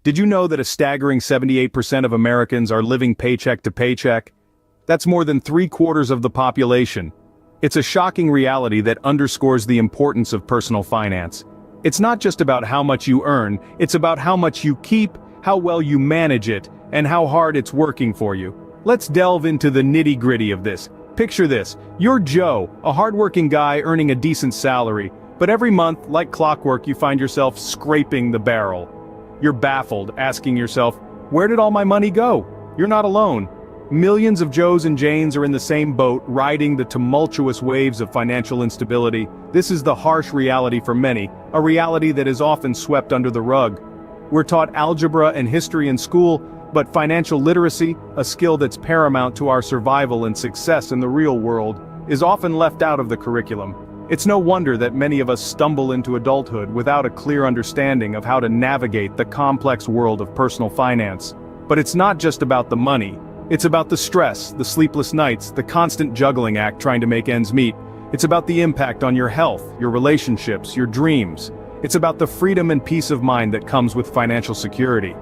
Did you know that a staggering 78% of Americans are living paycheck to paycheck? That's more than 3/4 of the population. It's a shocking reality that underscores the importance of personal finance. It's not just about how much you earn, it's about how much you keep, how well you manage it, and how hard it's working for you. Let's delve into the nitty-gritty of this. Picture this: you're Joe, a hardworking guy earning a decent salary, but every month, like clockwork, you find yourself scraping the barrel. You're baffled, asking yourself, where did all my money go? You're not alone. Millions of Joes and Janes are in the same boat, riding the tumultuous waves of financial instability. This is the harsh reality for many, a reality that is often swept under the rug. We're taught algebra and history in school, but financial literacy, a skill that's paramount to our survival and success in the real world, is often left out of the curriculum. It's no wonder that many of us stumble into adulthood without a clear understanding of how to navigate the complex world of personal finance. But it's not just about the money. It's about the stress, the sleepless nights, the constant juggling act trying to make ends meet. It's about the impact on your health, your relationships, your dreams. It's about the freedom and peace of mind that comes with financial security.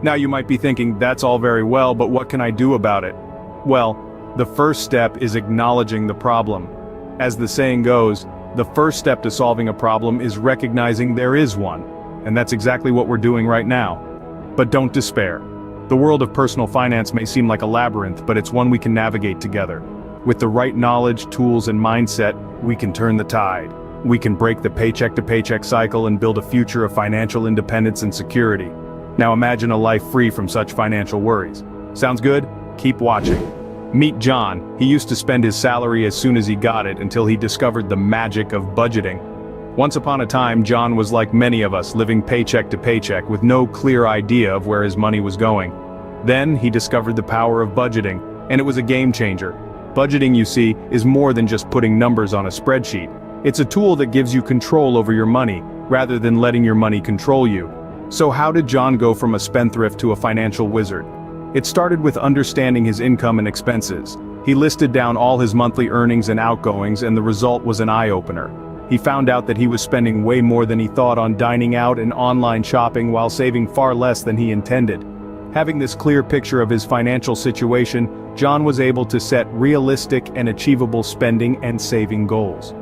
Now you might be thinking, that's all very well, but what can I do about it? Well, the first step is acknowledging the problem. As the saying goes, the first step to solving a problem is recognizing there is one. And that's exactly what we're doing right now. But don't despair. The world of personal finance may seem like a labyrinth, but it's one we can navigate together. With the right knowledge, tools, and mindset, we can turn the tide. We can break the paycheck-to-paycheck cycle and build a future of financial independence and security. Now imagine a life free from such financial worries. Sounds good? Keep watching. Meet John. He used to spend his salary as soon as he got it until he discovered the magic of budgeting. Once upon a time, John was like many of us, living paycheck to paycheck with no clear idea of where his money was going. Then he discovered the power of budgeting, and it was a game changer. Budgeting, you see, is more than just putting numbers on a spreadsheet. It's a tool that gives you control over your money, rather than letting your money control you. So how did John go from a spendthrift to a financial wizard? It started with understanding his income and expenses. He listed down all his monthly earnings and outgoings, and the result was an eye-opener. He found out that he was spending way more than he thought on dining out and online shopping while saving far less than he intended. Having this clear picture of his financial situation, John was able to set realistic and achievable spending and saving goals.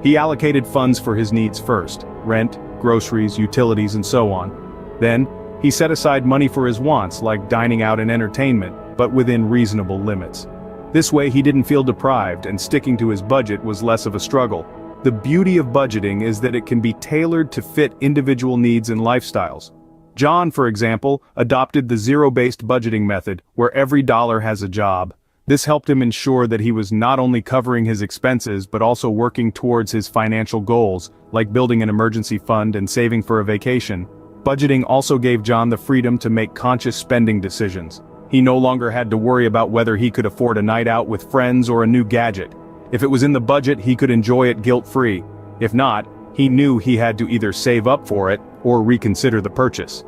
He allocated funds for his needs first: rent, groceries, utilities, and so on. Then, he set aside money for his wants, like dining out and entertainment, but within reasonable limits. This way he didn't feel deprived, and sticking to his budget was less of a struggle. The beauty of budgeting is that it can be tailored to fit individual needs and lifestyles. John, for example, adopted the zero-based budgeting method, where every dollar has a job. This helped him ensure that he was not only covering his expenses but also working towards his financial goals, like building an emergency fund and saving for a vacation. Budgeting also gave John the freedom to make conscious spending decisions. He no longer had to worry about whether he could afford a night out with friends or a new gadget. If it was in the budget, he could enjoy it guilt-free. If not, he knew he had to either save up for it or reconsider the purchase.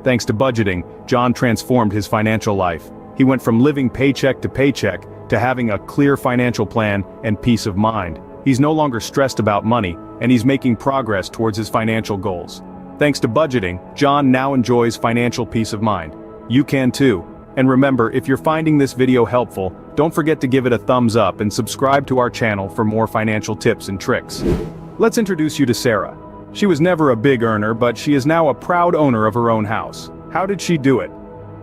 Thanks to budgeting, John transformed his financial life. He went from living paycheck to paycheck to having a clear financial plan and peace of mind. He's no longer stressed about money, and he's making progress towards his financial goals. Thanks to budgeting, John now enjoys financial peace of mind. You can too. And remember, if you're finding this video helpful, don't forget to give it a thumbs up and subscribe to our channel for more financial tips and tricks. Let's introduce you to Sarah. She was never a big earner, but she is now a proud owner of her own house. How did she do it?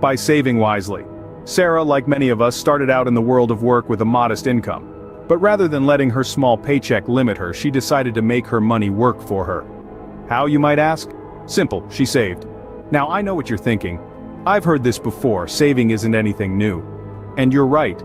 By saving wisely. Sarah, like many of us, started out in the world of work with a modest income. But rather than letting her small paycheck limit her, she decided to make her money work for her. How, you might ask? Simple, she saved. Now I know what you're thinking. I've heard this before, saving isn't anything new. And you're right.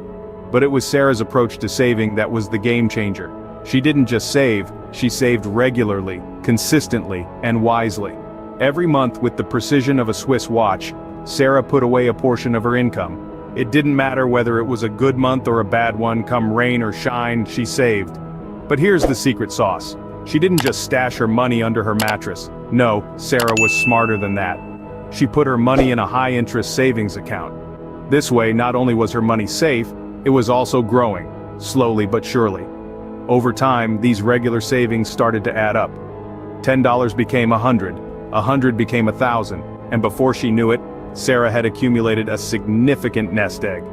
But it was Sarah's approach to saving that was the game changer. She didn't just save, she saved regularly, consistently, and wisely. Every month, with the precision of a Swiss watch, Sarah put away a portion of her income. It didn't matter whether it was a good month or a bad one, come rain or shine, she saved. But here's the secret sauce. She didn't just stash her money under her mattress. No, Sarah was smarter than that. She put her money in a high-interest savings account. This way, not only was her money safe, it was also growing, slowly but surely. Over time, these regular savings started to add up. $10 became $100, $100 became $1,000, And before she knew it, Sarah had accumulated a significant nest egg.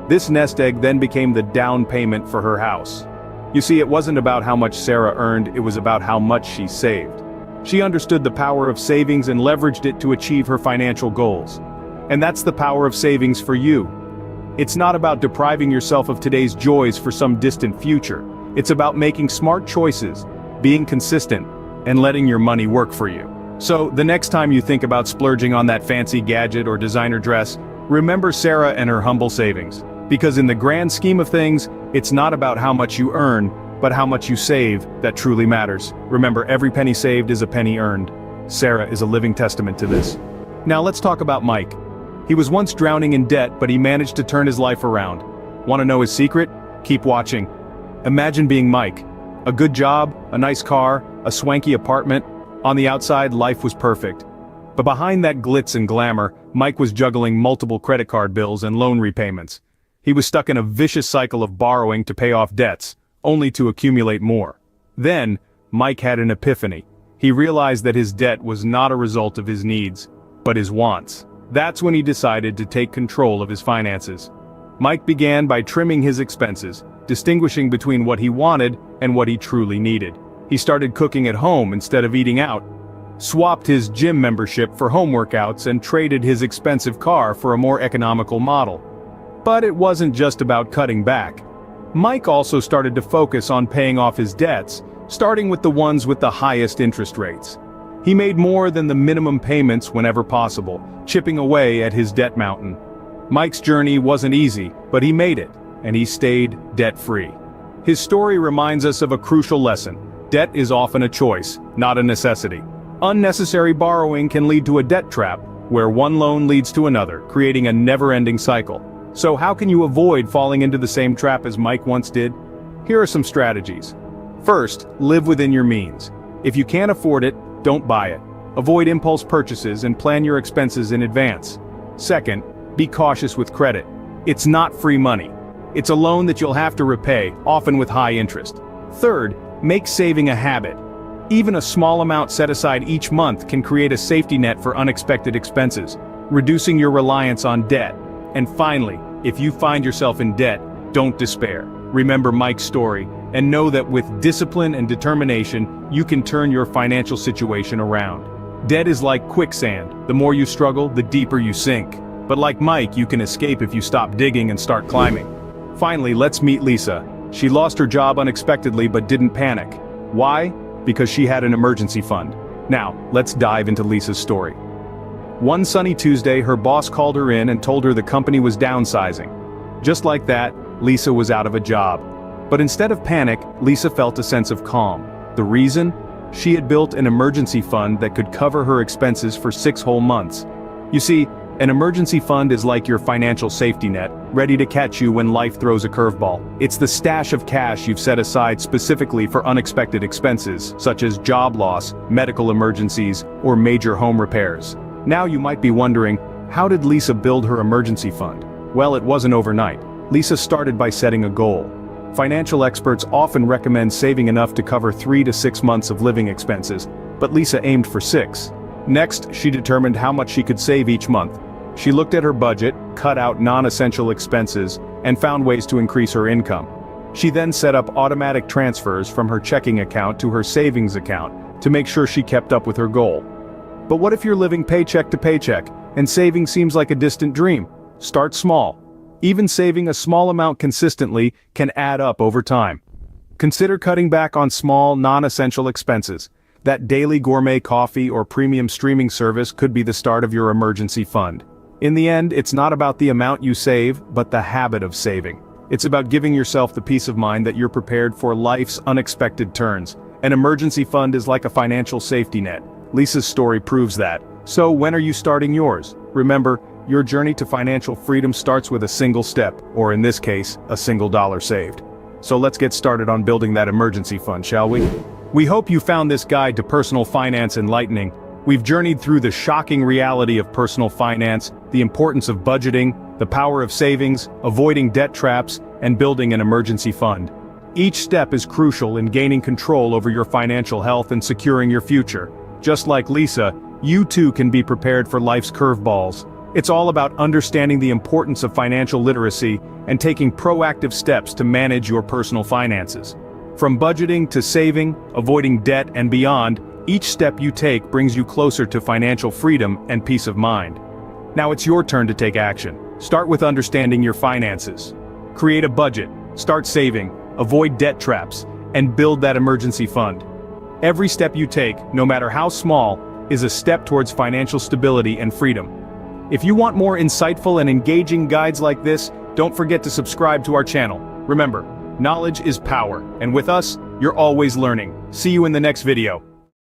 This nest egg then became the down payment for her house. You see, it wasn't about how much Sarah earned, it was about how much she saved. She understood the power of savings and leveraged it to achieve her financial goals. And that's the power of savings for you. It's not about depriving yourself of today's joys for some distant future. It's about making smart choices, being consistent, and letting your money work for you. So, the next time you think about splurging on that fancy gadget or designer dress, remember Sarah and her humble savings. Because in the grand scheme of things, it's not about how much you earn, but how much you save that truly matters. Remember, every penny saved is a penny earned. Sarah is a living testament to this. Now let's talk about Mike. He was once drowning in debt, but he managed to turn his life around. Want to know his secret? Keep watching. Imagine being Mike. A good job, a nice car, a swanky apartment. On the outside, life was perfect. But behind that glitz and glamour, Mike was juggling multiple credit card bills and loan repayments. He was stuck in a vicious cycle of borrowing to pay off debts, only to accumulate more. Then, Mike had an epiphany. He realized that his debt was not a result of his needs, but his wants. That's when he decided to take control of his finances. Mike began by trimming his expenses, distinguishing between what he wanted and what he truly needed. He started cooking at home instead of eating out, swapped his gym membership for home workouts, and traded his expensive car for a more economical model. But it wasn't just about cutting back. Mike also started to focus on paying off his debts, starting with the ones with the highest interest rates. He made more than the minimum payments whenever possible, chipping away at his debt mountain. Mike's journey wasn't easy, but he made it, and he stayed debt-free. His story reminds us of a crucial lesson. Debt is often a choice, not a necessity. Unnecessary borrowing can lead to a debt trap, where one loan leads to another, creating a never-ending cycle. So how can you avoid falling into the same trap as Mike once did? Here are some strategies. First, live within your means. If you can't afford it, don't buy it. Avoid impulse purchases and plan your expenses in advance. Second, be cautious with credit. It's not free money. It's a loan that you'll have to repay, often with high interest. Third, make saving a habit. Even a small amount set aside each month can create a safety net for unexpected expenses, reducing your reliance on debt. And finally, if you find yourself in debt, don't despair. Remember Mike's story, and know that with discipline and determination, you can turn your financial situation around. Debt is like quicksand. The more you struggle, the deeper you sink. But like Mike, you can escape if you stop digging and start climbing. Finally, let's meet Lisa. She lost her job unexpectedly but didn't panic. Why? Because she had an emergency fund. Now, let's dive into Lisa's story. One sunny Tuesday, her boss called her in and told her the company was downsizing. Just like that, Lisa was out of a job. But instead of panic, Lisa felt a sense of calm. The reason? She had built an emergency fund that could cover her expenses for 6 whole months. You see, an emergency fund is like your financial safety net, ready to catch you when life throws a curveball. It's the stash of cash you've set aside specifically for unexpected expenses, such as job loss, medical emergencies, or major home repairs. Now you might be wondering, how did Lisa build her emergency fund? Well, it wasn't overnight. Lisa started by setting a goal. Financial experts often recommend saving enough to cover 3 to 6 months of living expenses, but Lisa aimed for 6. Next, she determined how much she could save each month. She looked at her budget, cut out non-essential expenses, and found ways to increase her income. She then set up automatic transfers from her checking account to her savings account to make sure she kept up with her goal. But what if you're living paycheck to paycheck, and saving seems like a distant dream? Start small. Even saving a small amount consistently can add up over time. Consider cutting back on small, non-essential expenses. That daily gourmet coffee or premium streaming service could be the start of your emergency fund. In the end, it's not about the amount you save, but the habit of saving. It's about giving yourself the peace of mind that you're prepared for life's unexpected turns. An emergency fund is like a financial safety net. Lisa's story proves that. So when are you starting yours? Remember, your journey to financial freedom starts with a single step, or in this case, a single dollar saved. So let's get started on building that emergency fund, shall we? We hope you found this guide to personal finance enlightening. We've journeyed through the shocking reality of personal finance, the importance of budgeting, the power of savings, avoiding debt traps, and building an emergency fund. Each step is crucial in gaining control over your financial health and securing your future. Just like Lisa, you too can be prepared for life's curveballs. It's all about understanding the importance of financial literacy and taking proactive steps to manage your personal finances. From budgeting to saving, avoiding debt and beyond, each step you take brings you closer to financial freedom and peace of mind. Now it's your turn to take action. Start with understanding your finances. Create a budget, start saving, avoid debt traps, and build that emergency fund. Every step you take, no matter how small, is a step towards financial stability and freedom. If you want more insightful and engaging guides like this, don't forget to subscribe to our channel. Remember, knowledge is power, and with us, you're always learning. See you in the next video.